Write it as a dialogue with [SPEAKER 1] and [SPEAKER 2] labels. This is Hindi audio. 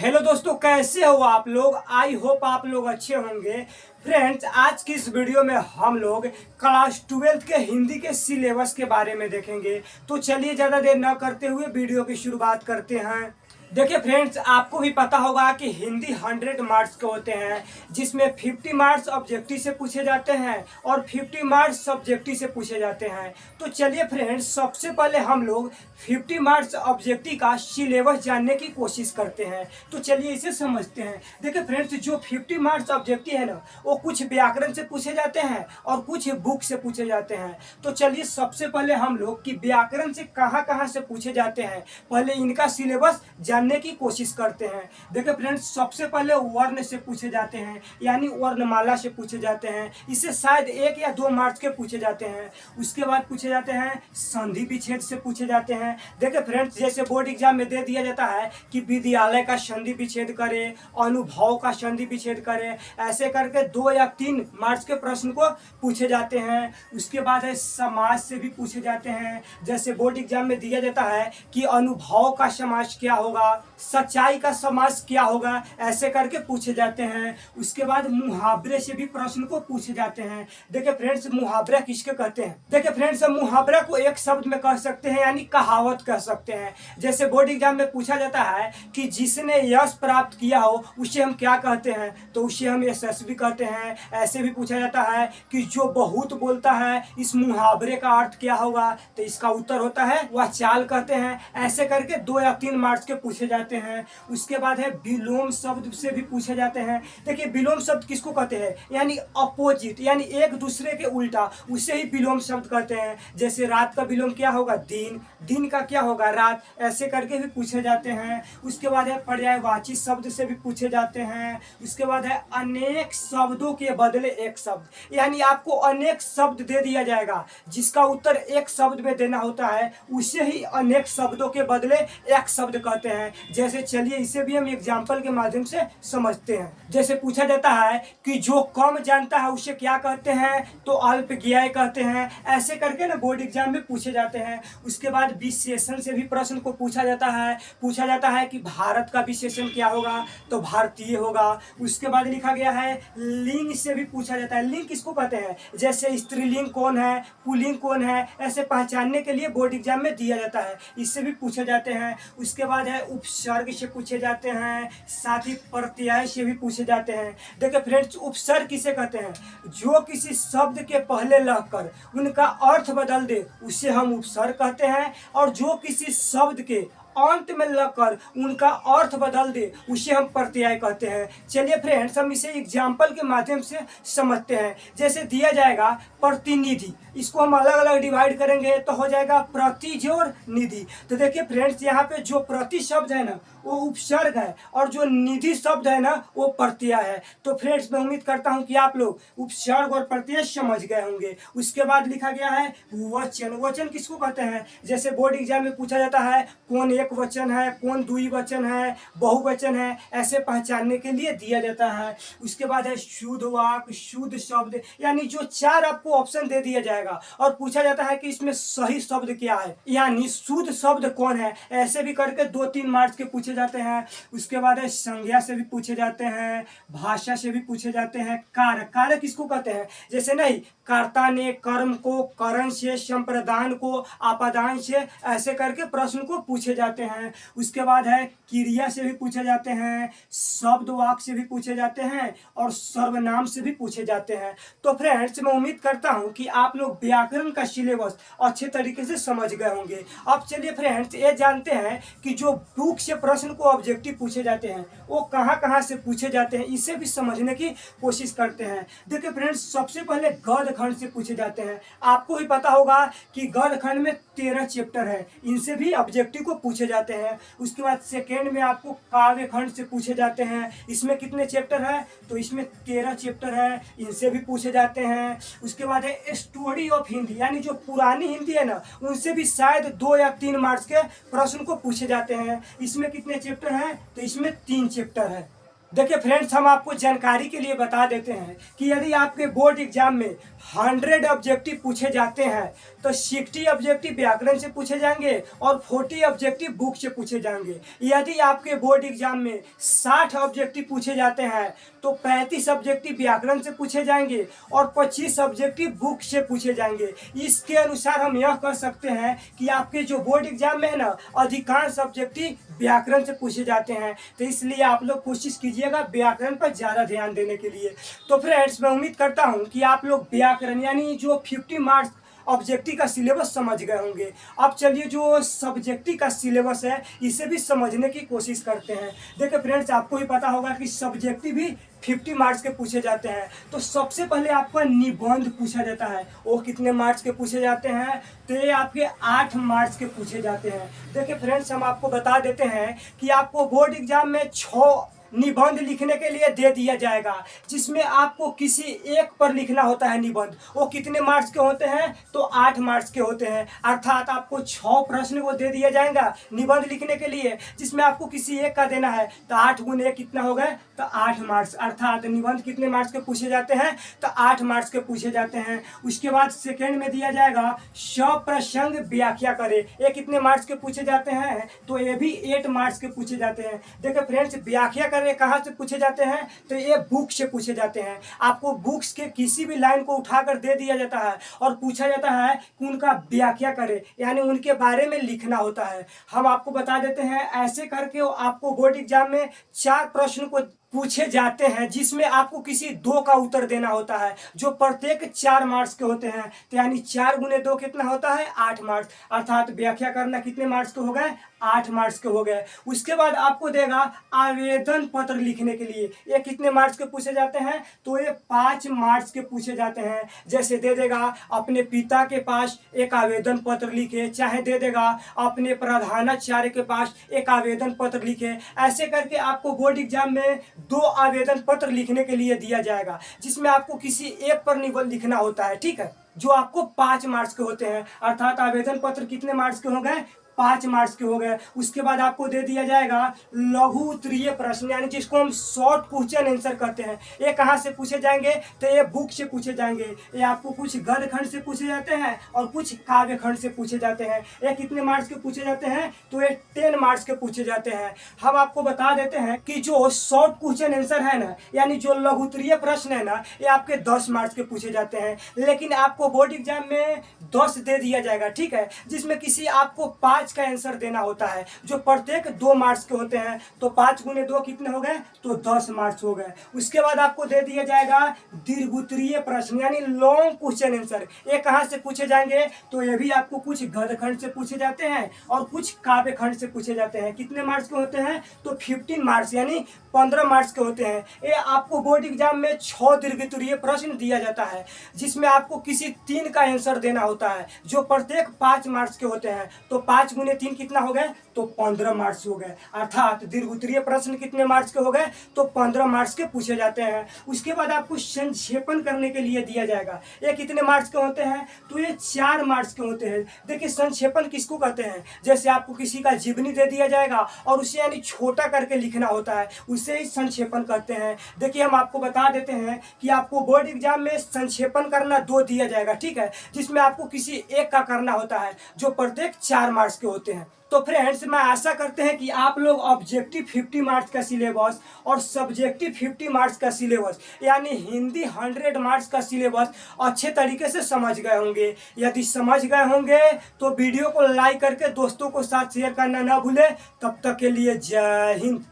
[SPEAKER 1] हेलो दोस्तों, कैसे हो आप लोग। आई होप आप लोग अच्छे होंगे। फ्रेंड्स, आज की इस वीडियो में हम लोग क्लास 12 के हिंदी के सिलेबस के बारे में देखेंगे। तो चलिए ज़्यादा देर न करते हुए वीडियो की शुरुआत करते हैं। देखिए फ्रेंड्स, आपको भी पता होगा कि हिंदी 100 मार्क्स के होते हैं, जिसमें 50 मार्क्स ऑब्जेक्टिव से पूछे जाते हैं और 50 मार्क्स सब्जेक्टिव से पूछे जाते हैं। तो चलिए फ्रेंड्स, सबसे पहले हम लोग 50 मार्क्स ऑब्जेक्टिव का सिलेबस जानने की कोशिश करते हैं। तो चलिए इसे समझते हैं। देखिए फ्रेंड्स, जो 50 मार्क्स ऑब्जेक्टिव है ना, वो कुछ व्याकरण से पूछे जाते हैं और कुछ बुक से पूछे जाते हैं। तो चलिए सबसे पहले हम लोग कि व्याकरण से कहाँ कहाँ से पूछे जाते हैं, पहले इनका सिलेबस जानने की कोशिश करते हैं। देखिए फ्रेंड्स, सबसे पहले वर्ण से पूछे जाते हैं, यानी वर्णमाला से पूछे जाते हैं। इससे शायद 1 या 2 मार्क्स के पूछे जाते हैं। उसके बाद पूछे जाते हैं संधि विच्छेद से पूछे जाते हैं। देखिए फ्रेंड्स, जैसे बोर्ड एग्जाम में दे दिया जाता है कि विद्यालय का संधि विच्छेद करे, अनुभव का संधि विच्छेद करे, ऐसे करके 2 या 3 मार्क्स के प्रश्न को पूछे जाते हैं। उसके बाद है समाज से भी पूछे जाते हैं। जैसे बोर्ड एग्जाम में दिया जाता है कि अनुभव का समाज क्या होगा, सच्चाई का समाज क्या होगा, ऐसे करके पूछे जाते हैं। उसके बाद मुहावरे से भी प्रश्न को पूछे जाते हैं। देखिए फ्रेंड्स, मुहावरा किसके कहते हैं। देखिए फ्रेंड्स, मुहावरा को एक शब्द में कह सकते हैं, यानी कहावत कह सकते हैं। जैसे बोर्ड एग्जाम में पूछा जाता है कि जिसने यश प्राप्त किया हो उसे हम क्या कहते हैं, तो उसे हम यशस्वी कहते हैं। ऐसे भी पूछा जाता है कि जो बहुत बोलता है, इस मुहावरे का अर्थ क्या होगा, तो इसका उत्तर होता है वह चाल कहते हैं। ऐसे करके 2 या 3 मार्क्स के पूछे जाते हैं। उसके बाद है विलोम शब्द से भी पूछे जाते हैं। देखिए विलोम शब्द किसको कहते हैं, यानी अपोजिट, यानी एक दूसरे के उल्टा, उसे ही विलोम शब्द कहते हैं। जैसे रात का विलोम क्या होगा, दिन, दिन का क्या होगा, रात, ऐसे करके भी पूछे जाते हैं। उसके बाद है पर्यायवाची शब्द से भी पूछे जाते हैं। उसके बाद है अनेक शब्दों के बदले एक शब्द, यानी आपको अनेक शब्द दे दिया जाएगा, जिसका उत्तर एक शब्द में देना होता है, उसे ही अनेक शब्दों के बदले एक शब्द कहते हैं। जैसे चलिए इसे भी हम एग्जाम्पल के माध्यम से समझते हैं। जैसे पूछा जाता है कि जो कम जानता है उसे क्या कहते हैं, तो अल्पज्ञेय कहते हैं। ऐसे करके ना बोर्ड एग्जाम में पूछे जाते हैं। उसके बाद विशेषण से भी प्रश्न को पूछा जाता है। पूछा जाता है कि भारत का विशेषण क्या होगा, तो भारतीय होगा। उसके बाद लिखा गया है लिंग से भी पूछा जाता है। लिंग किसको कहते हैं, जैसे स्त्रीलिंग कौन है, पुल्लिंग कौन है, ऐसे पहचानने के लिए बोर्ड एग्जाम में दिया जाता है, इससे भी पूछे जाते हैं। उसके बाद है उपसर्ग से पूछे जाते हैं, साथ ही प्रत्यय से भी पूछे जाते हैं। देखिए फ्रेंड्स, उपसर्ग किसे कहते हैं, जो किसी शब्द के पहले लगकर उनका अर्थ बदल दे उसे हम उपसर्ग कहते हैं, और जो किसी शब्द के अंत में लगकर उनका अर्थ बदल दे उसे हम प्रत्यय कहते हैं। चलिए फ्रेंड्स, हम इसे एग्जाम्पल के माध्यम से समझते हैं। जैसे दिया जाएगा प्रतिनिधि, इसको हम अलग अलग डिवाइड करेंगे तो हो जाएगा प्रति जोड़ निधि। तो देखिए फ्रेंड्स, यहाँ पे जो प्रति शब्द है ना वो उपसर्ग है, और जो निधि शब्द है ना वो प्रत्यय है। तो फ्रेंड्स, मैं उम्मीद करता हूँ कि आप लोग उपसर्ग और प्रत्यय समझ गए होंगे। उसके बाद लिखा गया है वचन। वचन किसको कहते हैं, जैसे बोर्ड एग्जाम में पूछा जाता है कौन एक वचन है, कौन द्विवचन है, बहुवचन है, ऐसे पहचानने के लिए दिया जाता है। उसके बाद है शुद्ध वाक्य, शुद्ध शब्द, यानी जो 4 आपको ऑप्शन दे दिया जाएगा और पूछा जाता है कि इसमें सही शब्द क्या है, यानी शुद्ध शब्द कौन है, ऐसे भी करके 2-3 मार्क्स के पूछे जाते हैं। उसके बाद है संज्ञा से भी पूछे जाते हैं, भाषा से भी पूछे जाते हैं। कार्य, कार्य किसको कहते हैं, जैसे नहीं कर्ता ने कर्म को करण से, संप्रदान को आपादान से, ऐसे करके प्रश्न को पूछे जाते हैं। उसके बाद है क्रिया से भी पूछे जाते हैं, शब्द वाक्य से भी पूछे जाते हैं, और सर्वनाम से भी पूछे जाते हैं। तो फ्रेंड्स, मैं उम्मीद करता हूं कि आप लोग व्याकरण का सिलेबस अच्छे तरीके से समझ गए होंगे। अब चलिए फ्रेंड्स, ये जानते हैं कि जो बुक से प्रश्न को ऑब्जेक्टिव पूछे जाते हैं वो कहाँ कहाँ से पूछे जाते हैं, इसे भी समझने की कोशिश करते हैं। देखिए फ्रेंड्स, सबसे पहले गद्य खंड से पूछे जाते हैं। आपको भी पता होगा कि गद्य खंड में 13 चैप्टर है, इनसे भी ऑब्जेक्टिव को पूछे जाते हैं। उसके बाद सेकेंड में आपको काव्य खंड से पूछे जाते हैं। इसमें कितने चैप्टर है, तो इसमें 13 चैप्टर है, इनसे भी पूछे जाते हैं। उसके बाद है स्टोरी ऑफ हिंदी, यानी जो पुरानी हिंदी है ना, उनसे भी शायद 2 या 3 मार्क्स के प्रश्न को पूछे जाते हैं। इसमें कितने चैप्टर हैं, तो इसमें 3 चैप्टर है। देखिए फ्रेंड्स, हम आपको जानकारी के लिए बता देते हैं कि यदि आपके बोर्ड एग्जाम में 100 ऑब्जेक्टिव पूछे जाते हैं तो 60 ऑब्जेक्टिव व्याकरण से पूछे जाएंगे और 40 ऑब्जेक्टिव बुक से पूछे जाएंगे। यदि आपके बोर्ड एग्जाम में 60 ऑब्जेक्टिव पूछे जाते हैं तो 35 ऑब्जेक्टिव व्याकरण से पूछे जाएंगे और 25 ऑब्जेक्टिव बुक से पूछे जाएंगे। इसके अनुसार हम यह कह सकते हैं कि आपके जो बोर्ड एग्जाम में है ना, अधिकांश ऑब्जेक्टिव व्याकरण से पूछे जाते हैं। तो इसलिए आप लोग कोशिश कीजिएगा व्याकरण पर ज़्यादा ध्यान देने के लिए। तो फ्रेंड्स, मैं उम्मीद करता हूं कि आप लोग व्याकरण यानी जो 50 मार्क्स ऑब्जेक्टिव का सिलेबस समझ गए होंगे। अब चलिए जो सब्जेक्टिव का सिलेबस है इसे भी समझने की कोशिश करते हैं। देखिए फ्रेंड्स, आपको ही पता होगा कि सब्जेक्टिव भी 50 मार्क्स के पूछे जाते हैं। तो सबसे पहले आपका निबंध पूछा जाता है। वो कितने मार्क्स के पूछे जाते हैं? तो ये आपके 8 मार्क्स के पूछे जाते हैं। देखिए फ्रेंड्स, हम आपको बता देते हैं कि आपको बोर्ड एग्जाम में 6 निबंध लिखने के लिए दे दिया जाएगा, जिसमें आपको किसी एक पर लिखना होता है निबंध। वो कितने मार्क्स के होते हैं? तो 8 मार्क्स के होते हैं। अर्थात आपको 6 प्रश्न को दे दिया जाएगा निबंध लिखने के लिए, जिसमें आपको किसी एक का देना है। तो 8 गुने 1 कितना हो गए? तो 8 मार्क्स। अर्थात निबंध कितने मार्क्स के पूछे जाते हैं? तो 8 मार्क्स के पूछे जाते हैं। उसके बाद सेकेंड में दिया जाएगा सप्रसंग व्याख्या करे। ये कितने मार्क्स के पूछे जाते हैं? तो ये भी 8 मार्क्स के पूछे जाते हैं। देखिए फ्रेंड्स, व्याख्या कहाँ से पूछे जाते हैं? तो ये बुक से पूछे जाते हैं। आपको बुक्स के किसी भी लाइन को उठाकर दे दिया जाता है और पूछा जाता है कि उनका व्याख्या करे, यानी उनके बारे में लिखना होता है। हम आपको बता देते हैं, ऐसे करके आपको बोर्ड एग्जाम में 4 प्रश्न को पूछे जाते हैं, जिसमें आपको किसी 2 का उत्तर देना होता है, जो प्रत्येक 4 मार्क्स के होते हैं। तो यानी 4 गुने 2 कितना होता है? 8 मार्क्स। अर्थात व्याख्या करना कितने मार्क्स के हो गए? 8 मार्क्स के हो गए। उसके बाद आपको देगा आवेदन पत्र लिखने के लिए। ये कितने मार्क्स के पूछे जाते हैं? तो ये 5 मार्क्स के पूछे जाते हैं। जैसे दे देगा अपने पिता के पास एक आवेदन पत्र लिखे, चाहे दे देगा अपने प्रधानाचार्य के पास एक आवेदन पत्र लिखे। ऐसे करके आपको बोर्ड एग्जाम में 2 आवेदन पत्र लिखने के लिए दिया जाएगा, जिसमें आपको किसी एक पर निबंध लिखना होता है, ठीक है, जो आपको 5 मार्क्स के होते हैं। अर्थात आवेदन पत्र कितने मार्क्स के हो गए? 5 मार्क्स के हो गए। उसके बाद आपको दे दिया जाएगा लघु उत्तरीय प्रश्न, यानी जिसको हम शॉर्ट क्वेश्चन आंसर कहते हैं। ये कहाँ से पूछे जाएंगे? तो ये बुक से पूछे जाएंगे। ये आपको कुछ गद्य खंड से पूछे जाते हैं और कुछ काव्य खंड से पूछे जाते हैं। ये कितने मार्क्स के पूछे जाते हैं? तो ये 10 मार्क्स के पूछे जाते हैं। हम आपको बता देते हैं कि जो शॉर्ट क्वेश्चन आंसर है ना, यानी जो लघु उत्तरीय प्रश्न है ना, ये आपके 10 मार्क्स के पूछे जाते हैं। लेकिन आपको बोर्ड एग्जाम में 10 दे दिया जाएगा, ठीक है, जिसमें किसी आपको 5 का आंसर देना होता है, जो प्रत्येक 2 मार्क्स के होते हैं। तो 5 गुने 2 कितने हो गए? तो 10 मार्क्स हो गए। उसके बाद आपको दे दिया जाएगा दीर्घोत्तरीय प्रश्न, यानी लॉन्ग क्वेश्चन आंसर। ये कहाँ से पूछे जाएंगे? तो ये भी आपको कुछ गद्य खंड से पूछे जाते हैं और कुछ काव्य खंड से पूछे जाते हैं। कितने मार्क्स के होते हैं? तो 15 मार्क्स, यानी 15 मार्क्स के होते हैं। ये आपको बोर्ड एग्जाम में 6 दीर्घोत्तरीय प्रश्न दिया जाता है, जिसमें आपको किसी 3 का आंसर देना होता है, जो प्रत्येक 5 मार्क्स के होते हैं। तो 5 गुने 3 कितना हो गए? तो 15 मार्क्स हो गए। अर्थात दीर्घोत्तरीय प्रश्न कितने मार्क्स के हो गए? तो 15 मार्क्स के पूछे जाते हैं। उसके बाद आपको संक्षेपण करने के लिए दिया जाएगा। ये कितने मार्क्स के होते हैं? तो ये 4 मार्क्स के होते हैं। देखिए संक्षेपण किसको कहते हैं? जैसे आपको किसी का जीवनी दे दिया जाएगा और उसे यानी छोटा करके लिखना होता है, उसे ही संक्षेपण करते हैं। देखिए हम आपको बता देते हैं कि आपको बोर्ड एग्जाम में संक्षेपण करना 2 दिया जाएगा, ठीक है, जिसमें आपको किसी एक का करना होता है, जो प्रत्येक 4 मार्क्स के होते हैं। तो फ्रेंड्स, मैं आशा करते हैं कि आप लोग ऑब्जेक्टिव 50 मार्क्स का सिलेबस और सब्जेक्टिव 50 मार्क्स का सिलेबस, यानी हिंदी 100 मार्क्स का सिलेबस अच्छे तरीके से समझ गए होंगे। यदि समझ गए होंगे तो वीडियो को लाइक करके दोस्तों को साथ शेयर करना ना भूलें। तब तक के लिए जय हिंद।